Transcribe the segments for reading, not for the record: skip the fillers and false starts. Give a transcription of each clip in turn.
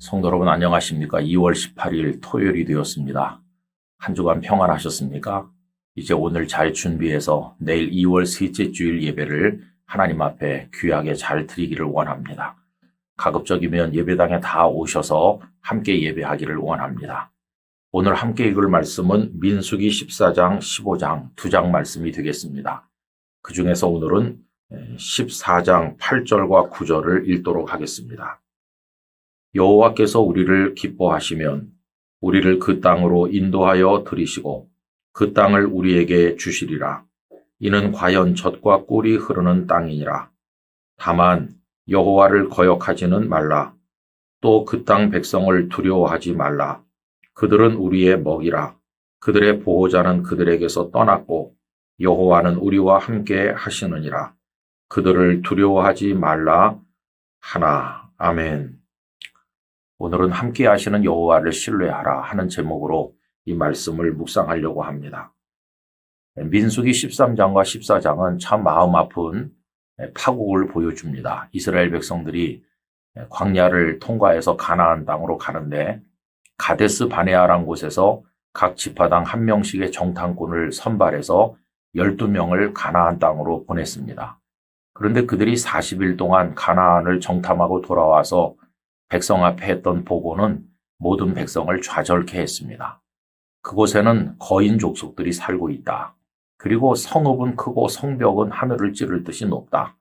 성도 여러분 안녕하십니까? 2월 18일 토요일이 되었습니다. 한 주간 평안하셨습니까? 이제 오늘 잘 준비해서 내일 2월 셋째 주일 예배를 하나님 앞에 귀하게 잘 드리기를 원합니다. 가급적이면 예배당에 다 오셔서 함께 예배하기를 원합니다. 오늘 함께 읽을 말씀은 민수기 14장, 15장 두 장 말씀이 되겠습니다. 그 중에서 오늘은 14장 8절과 9절을 읽도록 하겠습니다. 여호와께서 우리를 기뻐하시면 우리를 그 땅으로 인도하여 들이시고 그 땅을 우리에게 주시리라. 이는 과연 젖과 꿀이 흐르는 땅이니라. 다만 여호와를 거역하지는 말라. 또 그 땅 백성을 두려워하지 말라. 그들은 우리의 먹이라. 그들의 보호자는 그들에게서 떠났고 여호와는 우리와 함께 하시느니라. 그들을 두려워하지 말라 하나. 아멘. 오늘은 함께 하시는 여호와를 신뢰하라 하는 제목으로 이 말씀을 묵상하려고 합니다. 민수기 13장과 14장은 참 마음 아픈 파국을 보여줍니다. 이스라엘 백성들이 광야를 통과해서 가나안 땅으로 가는데 가데스 바네아라는 곳에서 각 지파당 한 명씩의 정탐꾼을 선발해서 12명을 가나안 땅으로 보냈습니다. 그런데 그들이 40일 동안 가나안을 정탐하고 돌아와서 백성 앞에 했던 보고는 모든 백성을 좌절케 했습니다. 그곳에는 거인 족속들이 살고 있다. 그리고 성읍은 크고 성벽은 하늘을 찌를 듯이 높다.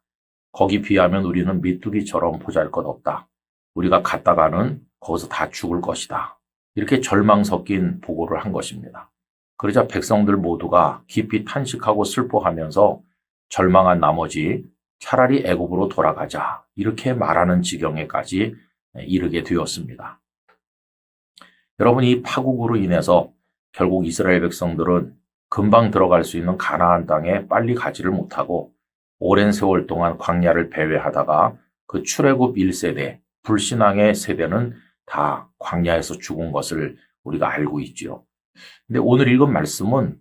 거기 비하면 우리는 메뚜기처럼 보잘것없다. 우리가 갔다가는 거기서 다 죽을 것이다. 이렇게 절망 섞인 보고를 한 것입니다. 그러자 백성들 모두가 깊이 탄식하고 슬퍼하면서 절망한 나머지 차라리 애굽으로 돌아가자 이렇게 말하는 지경에까지 이르게 되었습니다. 여러분, 이 파국으로 인해서 결국 이스라엘 백성들은 금방 들어갈 수 있는 가나안 땅에 빨리 가지를 못하고 오랜 세월 동안 광야를 배회하다가 그 출애굽 1세대, 불신앙의 세대는 다 광야에서 죽은 것을 우리가 알고 있지요. 근데 오늘 읽은 말씀은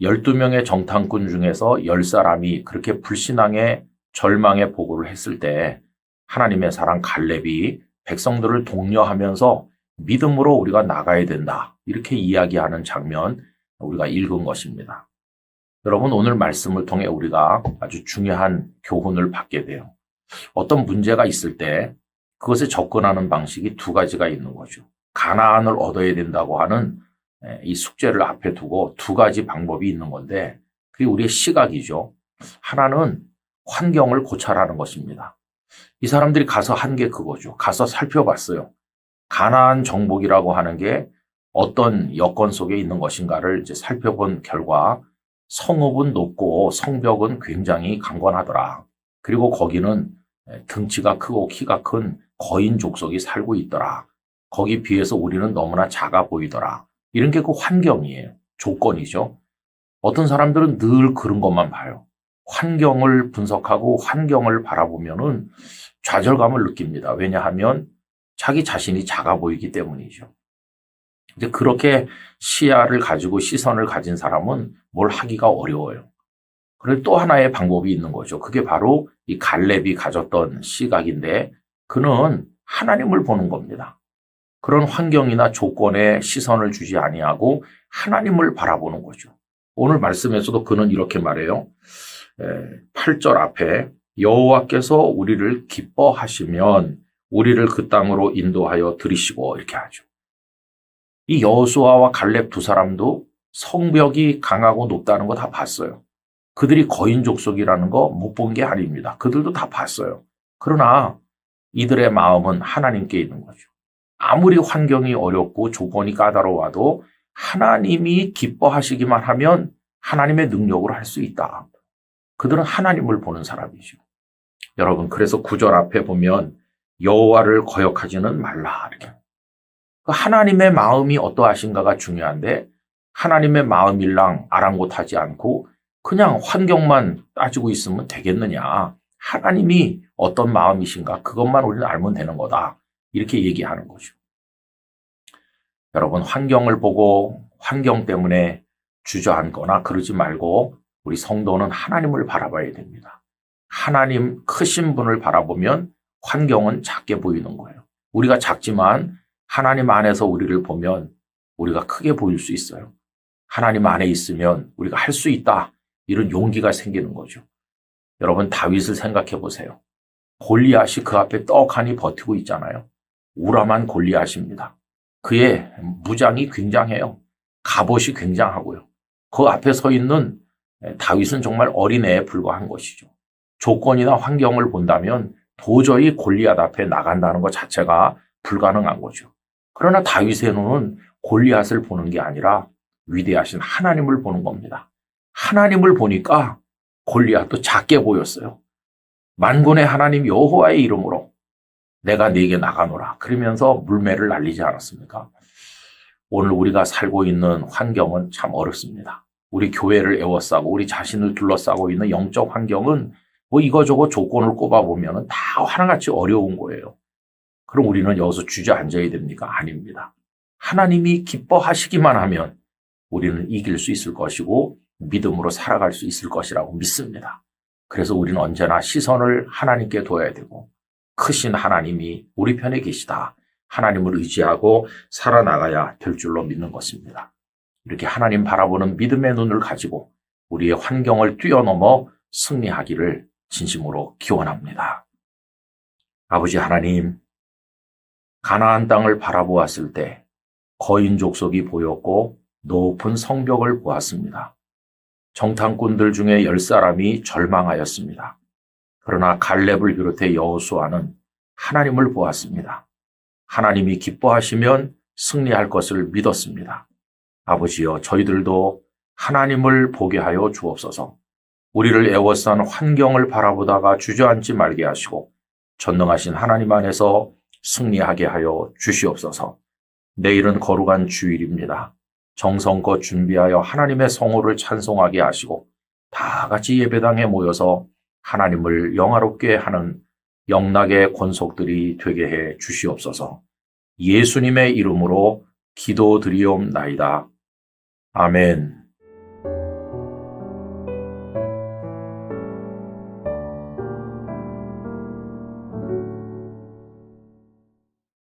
12명의 정탐꾼 중에서 10사람이 그렇게 불신앙의 절망의 보고를 했을 때 하나님의 사랑 갈렙이 백성들을 독려하면서 믿음으로 우리가 나가야 된다. 이렇게 이야기하는 장면 우리가 읽은 것입니다. 여러분, 오늘 말씀을 통해 우리가 아주 중요한 교훈을 받게 돼요. 어떤 문제가 있을 때 그것에 접근하는 방식이 두 가지가 있는 거죠. 가나안을 얻어야 된다고 하는 이 숙제를 앞에 두고 두 가지 방법이 있는 건데 그게 우리의 시각이죠. 하나는 환경을 고찰하는 것입니다. 이 사람들이 가서 한 게 그거죠. 가서 살펴봤어요. 가나안 정복이라고 하는 게 어떤 여건 속에 있는 것인가를 이제 살펴본 결과 성읍은 높고 성벽은 굉장히 강건하더라. 그리고 거기는 등치가 크고 키가 큰 거인 족속이 살고 있더라. 거기 비해서 우리는 너무나 작아 보이더라. 이런 게 그 환경이에요. 조건이죠. 어떤 사람들은 늘 그런 것만 봐요. 환경을 분석하고 환경을 바라보면은 좌절감을 느낍니다. 왜냐하면 자기 자신이 작아 보이기 때문이죠. 이제 그렇게 시야를 가지고 시선을 가진 사람은 뭘 하기가 어려워요. 그런데 또 하나의 방법이 있는 거죠. 그게 바로 이 갈렙이 가졌던 시각인데 그는 하나님을 보는 겁니다. 그런 환경이나 조건에 시선을 주지 아니하고 하나님을 바라보는 거죠. 오늘 말씀에서도 그는 이렇게 말해요. 8절 앞에 여호와께서 우리를 기뻐하시면 우리를 그 땅으로 인도하여 들이시고 이렇게 하죠. 이 여호수아와 갈렙 두 사람도 성벽이 강하고 높다는 거 다 봤어요. 그들이 거인 족속이라는 거 못 본 게 아닙니다. 그들도 다 봤어요. 그러나 이들의 마음은 하나님께 있는 거죠. 아무리 환경이 어렵고 조건이 까다로워도 하나님이 기뻐하시기만 하면 하나님의 능력으로 할 수 있다. 그들은 하나님을 보는 사람이죠. 여러분, 그래서 9절 앞에 보면 여호와를 거역하지는 말라 이렇게. 하나님의 마음이 어떠하신가가 중요한데 하나님의 마음일랑 아랑곳하지 않고 그냥 환경만 따지고 있으면 되겠느냐. 하나님이 어떤 마음이신가 그것만 우리는 알면 되는 거다. 이렇게 얘기하는 거죠. 여러분, 환경을 보고 환경 때문에 주저앉거나 그러지 말고 우리 성도는 하나님을 바라봐야 됩니다. 하나님 크신 분을 바라보면 환경은 작게 보이는 거예요. 우리가 작지만 하나님 안에서 우리를 보면 우리가 크게 보일 수 있어요. 하나님 안에 있으면 우리가 할 수 있다. 이런 용기가 생기는 거죠. 여러분, 다윗을 생각해 보세요. 골리앗이 그 앞에 떡하니 버티고 있잖아요. 우람한 골리앗입니다. 그의 무장이 굉장해요. 갑옷이 굉장하고요. 그 앞에 서 있는 다윗은 정말 어린애에 불과한 것이죠. 조건이나 환경을 본다면 도저히 골리앗 앞에 나간다는 것 자체가 불가능한 거죠. 그러나 다윗의 눈은 골리앗을 보는 게 아니라 위대하신 하나님을 보는 겁니다. 하나님을 보니까 골리앗도 작게 보였어요. 만군의 하나님 여호와의 이름으로 내가 네게 나가노라. 그러면서 물매를 날리지 않았습니까? 오늘 우리가 살고 있는 환경은 참 어렵습니다. 우리 교회를 에워싸고 우리 자신을 둘러싸고 있는 영적 환경은 뭐 이거저거 조건을 꼽아보면 다 하나같이 어려운 거예요. 그럼 우리는 여기서 주저앉아야 됩니까? 아닙니다. 하나님이 기뻐하시기만 하면 우리는 이길 수 있을 것이고 믿음으로 살아갈 수 있을 것이라고 믿습니다. 그래서 우리는 언제나 시선을 하나님께 둬야 되고 크신 하나님이 우리 편에 계시다. 하나님을 의지하고 살아나가야 될 줄로 믿는 것입니다. 이렇게 하나님 바라보는 믿음의 눈을 가지고 우리의 환경을 뛰어넘어 승리하기를 진심으로 기원합니다. 아버지 하나님, 가나안 땅을 바라보았을 때 거인 족속이 보였고 높은 성벽을 보았습니다. 정탐꾼들 중에 10사람이 절망하였습니다. 그러나 갈렙을 비롯해 여호수아는 하나님을 보았습니다. 하나님이 기뻐하시면 승리할 것을 믿었습니다. 아버지여, 저희들도 하나님을 보게 하여 주옵소서. 우리를 에워싼 환경을 바라보다가 주저앉지 말게 하시고 전능하신 하나님 안에서 승리하게 하여 주시옵소서. 내일은 거룩한 주일입니다. 정성껏 준비하여 하나님의 성호를 찬송하게 하시고 다 같이 예배당에 모여서 하나님을 영화롭게 하는 영락의 권속들이 되게 해 주시옵소서. 예수님의 이름으로 기도드리옵나이다. 아멘.